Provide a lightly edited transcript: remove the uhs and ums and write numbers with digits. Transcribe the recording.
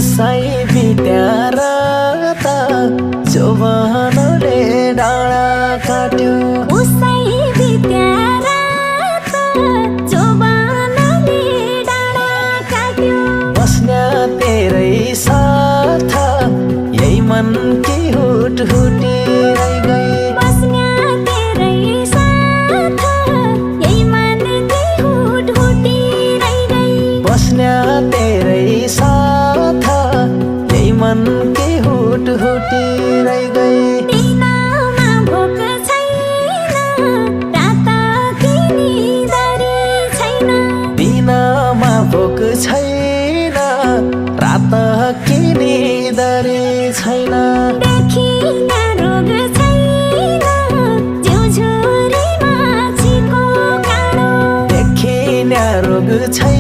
उसै बित्या रात जोबनले डाँडा काट्यो उसै बित्या रात जोबनले डाँडा काट्यो बस्न्या तेरै साथ यही मन की हुट हुटी रह गई बस्न्या तेरै साथ यही मन की हुट हुटी रह गई बस्न्या तेरै साथ यही मन की हुट हुटी रह गई दिनमा भोक छैन रात की निदरी छैन दिनमा भोक छैन रात की निदरी छैन देखिन्या रोग छैन जिउझुरीमा छिको काँडो देखिन्या रोग छैन